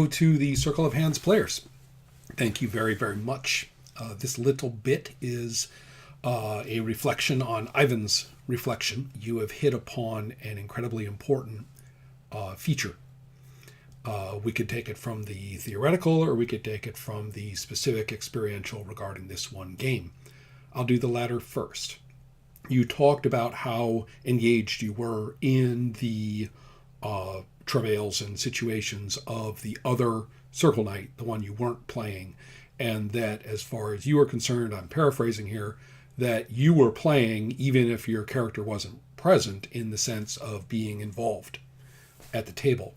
hello to the Circle of Hands players. Thank you very, very much. This little bit is a reflection on Ivan's reflection. You have hit upon an incredibly important feature. We could take it from the theoretical, or we could take it from the specific experiential regarding this one game. I'll do the latter first. You talked about how engaged you were in the travails and situations of the other Circle Knight, the one you weren't playing, and that as far as you were concerned, I'm paraphrasing here, that you were playing even if your character wasn't present, in the sense of being involved at the table.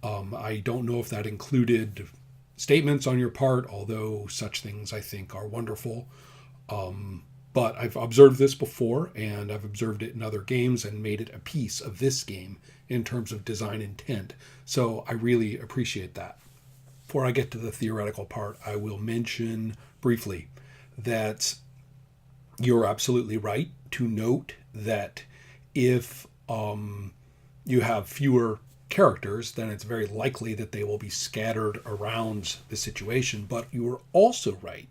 I don't know if that included statements on your part, although such things I think are wonderful. But I've observed this before, and I've observed it in other games and made it a piece of this game in terms of design intent. So I really appreciate that. Before I get to the theoretical part, I will mention briefly that you're absolutely right to note that if you have fewer characters, then it's very likely that they will be scattered around the situation. But you are also right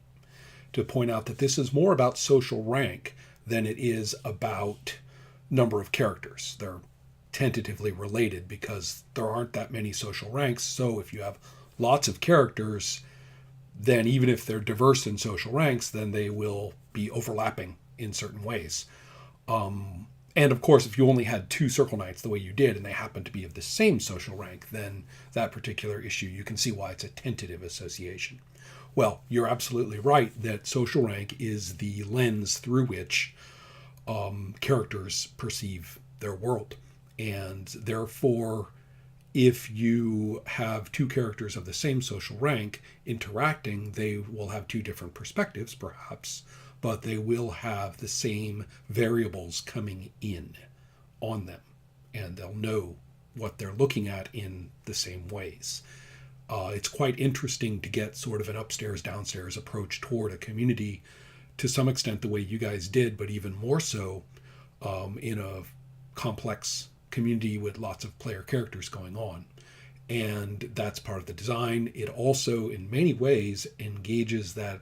to point out that this is more about social rank than it is about number of characters. They're tentatively related because there aren't that many social ranks. So if you have lots of characters, then even if they're diverse in social ranks, then they will be overlapping in certain ways. And of course, if you only had two Circle Knights the way you did, and they happen to be of the same social rank, then that particular issue, you can see why it's a tentative association. Well, you're absolutely right that social rank is the lens through which characters perceive their world. And therefore, if you have two characters of the same social rank interacting, they will have two different perspectives, perhaps, but they will have the same variables coming in on them, and they'll know what they're looking at in the same ways. It's quite interesting to get sort of an upstairs-downstairs approach toward a community, to some extent the way you guys did, but even more so in a complex community with lots of player characters going on. And that's part of the design. It also, in many ways, engages that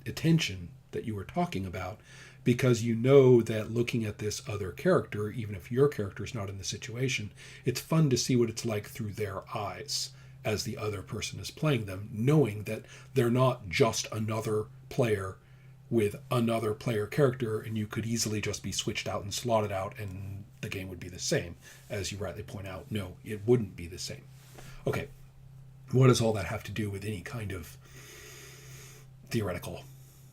attention that you were talking about, because you know that looking at this other character, even if your character is not in the situation, it's fun to see what it's like through their eyes as the other person is playing them, knowing that they're not just another player with another player character, and you could easily just be switched out and slotted out and the game would be the same. As you rightly point out, no, it wouldn't be the same. Okay, what does all that have to do with any kind of theoretical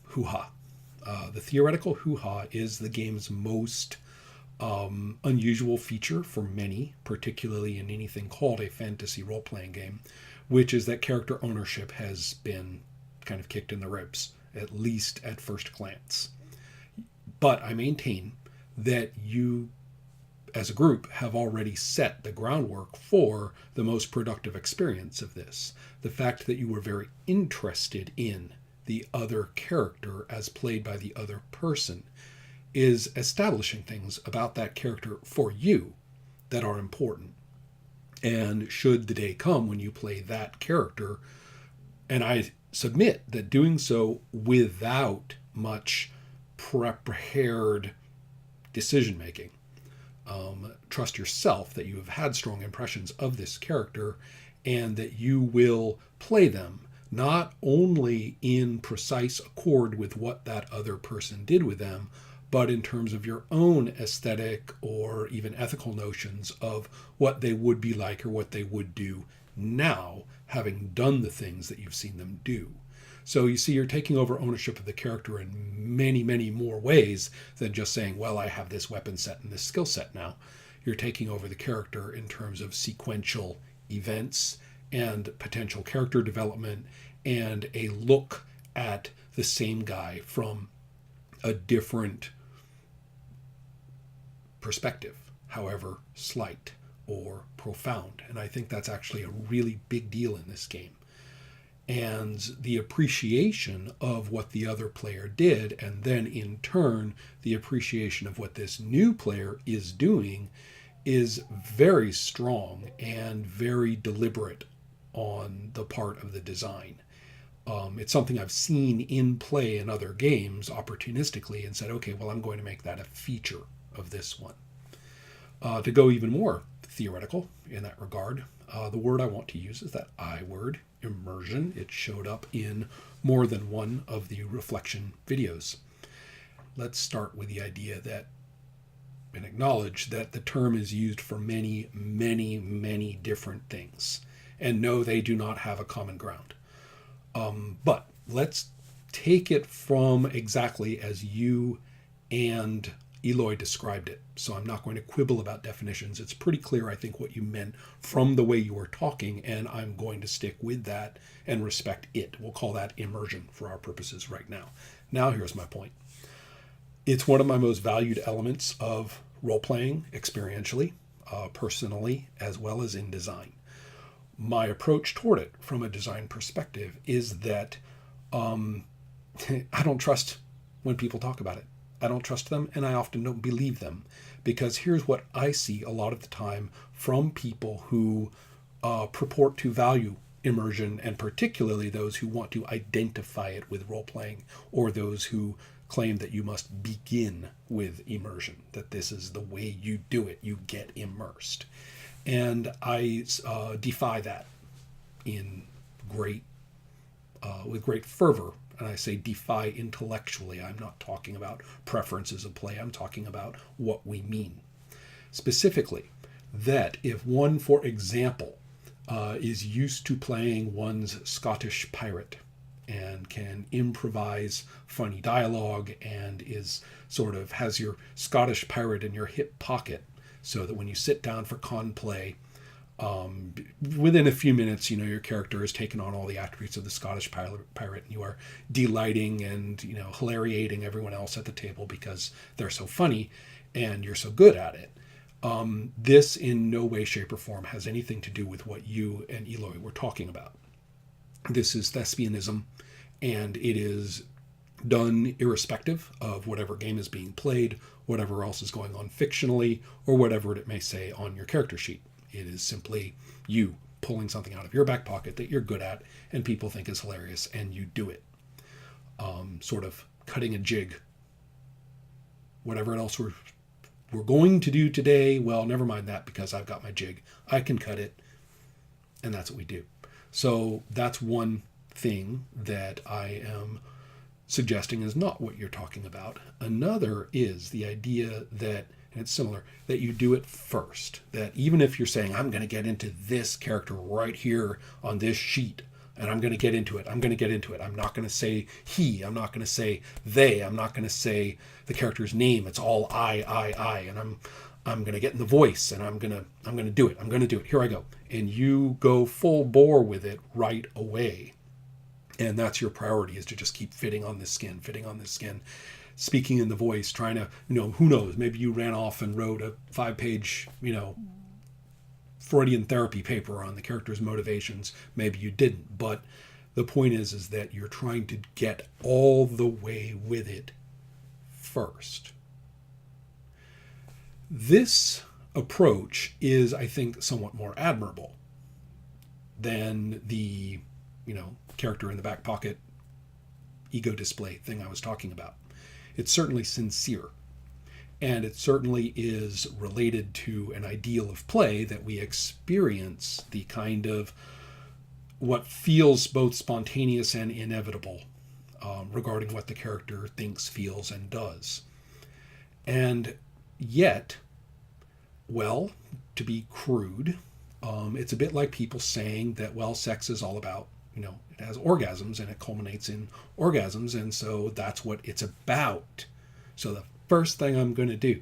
hoo-ha? The theoretical hoo-ha is the game's most unusual feature for many, particularly in anything called a fantasy role-playing game, which is that character ownership has been kind of kicked in the ribs, at least at first glance. But I maintain that you, as a group, have already set the groundwork for the most productive experience of this. The fact that you were very interested in the other character as played by the other person is establishing things about that character for you that are important. And should the day come when you play that character, and I submit that doing so without much prepared decision making, trust yourself that you have had strong impressions of this character and that you will play them not only in precise accord with what that other person did with them, but in terms of your own aesthetic or even ethical notions of what they would be like or what they would do now, having done the things that you've seen them do. So you see, you're taking over ownership of the character in many, many more ways than just saying, well, I have this weapon set and this skill set now. You're taking over the character in terms of sequential events and potential character development and a look at the same guy from a different perspective, however slight or profound. And I think that's actually a really big deal in this game. And the appreciation of what the other player did, and then in turn, the appreciation of what this new player is doing, is very strong and very deliberate on the part of the design. It's something I've seen in play in other games opportunistically and said, okay, well, I'm going to make that a feature of this one. To go even more theoretical in that regard, the word I want to use is that I word, immersion. It showed up in more than one of the reflection videos. Let's start with the idea that and acknowledge that the term is used for many, many, many different things. And no, they do not have a common ground. But let's take it from exactly as you and Eloy described it. So I'm not going to quibble about definitions. It's pretty clear, I think, what you meant from the way you were talking, and I'm going to stick with that and respect it. We'll call that immersion for our purposes right now. Now here's my point. It's one of my most valued elements of role-playing experientially, personally, as well as in design. My approach toward it from a design perspective is that I don't trust when people talk about it. I don't trust them, and I often don't believe them, because here's what I see a lot of the time from people who purport to value immersion, and particularly those who want to identify it with role-playing, or those who claim that you must begin with immersion, that this is the way you do it, you get immersed. And I defy that in with great fervor. And I say defy intellectually. I'm not talking about preferences of play. I'm talking about what we mean. Specifically, that if one, for example, is used to playing one's Scottish pirate and can improvise funny dialogue and is sort of has your Scottish pirate in your hip pocket, so that when you sit down for con play, within a few minutes, your character has taken on all the attributes of the Scottish pirate, and you are delighting and, hilariating everyone else at the table because they're so funny and you're so good at it. This in no way, shape, or form has anything to do with what you and Eloy were talking about. This is thespianism, and it is done irrespective of whatever game is being played, whatever else is going on fictionally, or whatever it may say on your character sheet. It is simply you pulling something out of your back pocket that you're good at and people think is hilarious, and you do it. Sort of cutting a jig. Whatever else we're going to do today, well, never mind that, because I've got my jig. I can cut it, and that's what we do. So that's one thing that I am suggesting is not what you're talking about. Another is the idea that, and it's similar, that you do it first. That even if you're saying, I'm going to get into this character right here on this sheet, and I'm going to get into it, I'm not going to say he, I'm not going to say they, I'm not going to say the character's name. It's all I, and I'm going to get in the voice, and I'm going to do it. Here I go. And you go full bore with it right away. And that's your priority, is to just keep fitting on this skin, speaking in the voice, trying to, who knows, maybe you ran off and wrote a 5-page, Freudian therapy paper on the character's motivations. Maybe you didn't. But the point is that you're trying to get all the way with it first. This approach is, I think, somewhat more admirable than the, character in the back pocket ego display thing I was talking about. It's certainly sincere, and it certainly is related to an ideal of play that we experience the kind of what feels both spontaneous and inevitable regarding what the character thinks, feels, and does. And yet, well, to be crude, it's a bit like people saying that, well, sex is all about, it has orgasms and it culminates in orgasms, and so that's what it's about. So the first thing I do,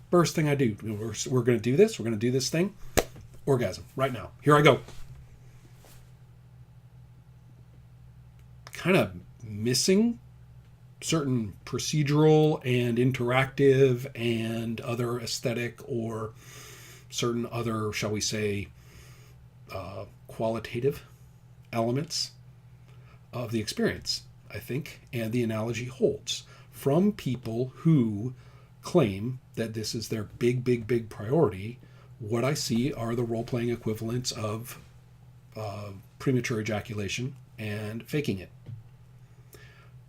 we're going to do this thing, orgasm, right now. Here I go. Kind of missing certain procedural and interactive and other aesthetic or certain other, shall we say, qualitative elements of the experience, I think, and the analogy holds. From people who claim that this is their big, big, big priority, what I see are the role-playing equivalents of premature ejaculation and faking it.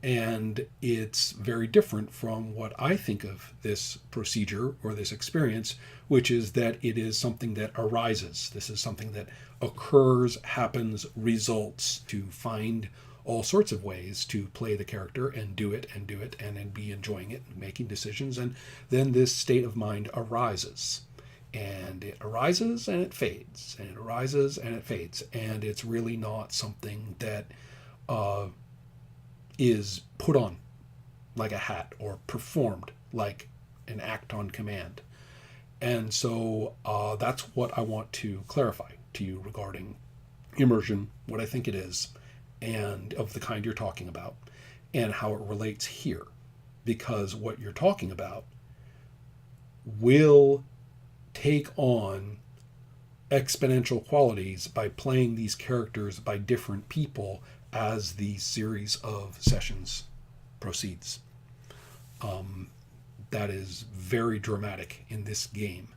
And it's very different from what I think of this procedure or this experience, which is that it is something that arises. This is something that occurs, happens, results, to find all sorts of ways to play the character and do it and do it and then be enjoying it and making decisions. And then this state of mind arises. And it arises and it fades. And it arises and it fades. And it's really not something that is put on like a hat or performed like an act on command. And so that's what I want to clarify to you regarding immersion, what I think it is, and of the kind you're talking about, and how it relates here. Because what you're talking about will take on exponential qualities by playing these characters by different people as the series of sessions proceeds. That is very dramatic in this game.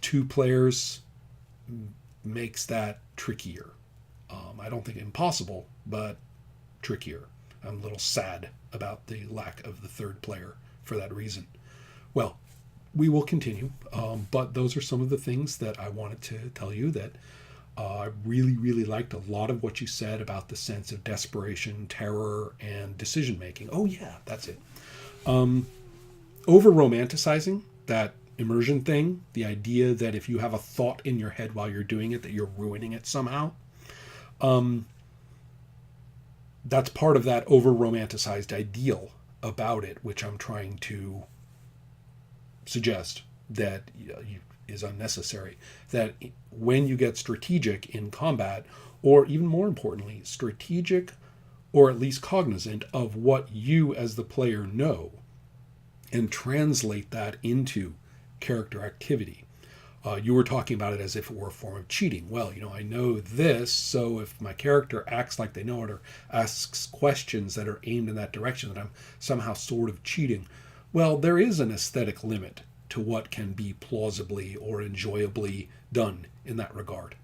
2 players makes that trickier. I don't think impossible, but trickier. I'm a little sad about the lack of the 3rd player for that reason. Well, we will continue, but those are some of the things that I wanted to tell you that I really, really liked a lot of what you said about the sense of desperation, terror, and decision-making. Oh, yeah, that's it. Over-romanticizing that immersion thing, the idea that if you have a thought in your head while you're doing it, that you're ruining it somehow. That's part of that over-romanticized ideal about it, which I'm trying to suggest that is unnecessary. That when you get strategic in combat, or even more importantly, strategic or at least cognizant of what you as the player know, and translate that into character activity. You were talking about it as if it were a form of cheating. Well, I know this, so if my character acts like they know it or asks questions that are aimed in that direction, that I'm somehow sort of cheating. Well, there is an aesthetic limit to what can be plausibly or enjoyably done in that regard.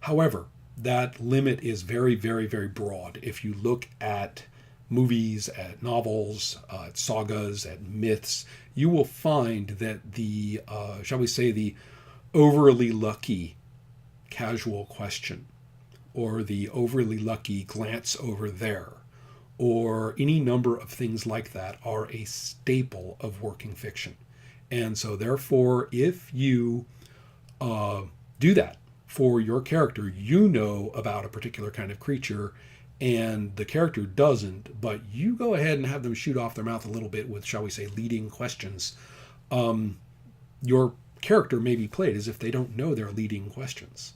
However, that limit is very, very, very broad. If you look at movies, at novels, at sagas, at myths, you will find that the, shall we say, the overly lucky casual question, or the overly lucky glance over there, or any number of things like that are a staple of working fiction. And so therefore, if you do that for your character, you know about a particular kind of creature and the character doesn't, but you go ahead and have them shoot off their mouth a little bit with, shall we say, leading questions. Your character may be played as if they don't know they're leading questions.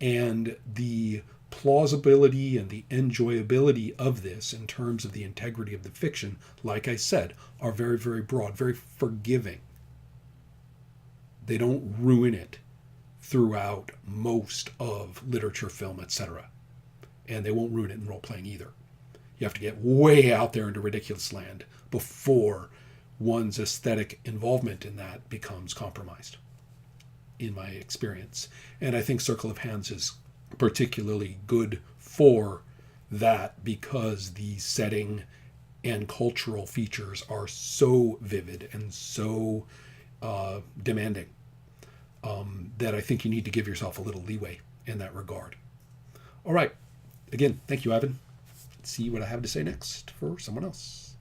And the plausibility and the enjoyability of this in terms of the integrity of the fiction, like I said, are very, very broad, very forgiving. They don't ruin it throughout most of literature, film, etc. And they won't ruin it in role-playing either. You have to get way out there into ridiculous land before one's aesthetic involvement in that becomes compromised, in my experience. And I think Circle of Hands is particularly good for that because the setting and cultural features are so vivid and so demanding that I think you need to give yourself a little leeway in that regard. All right. Again, thank you, Ivan. Let's see what I have to say next for someone else.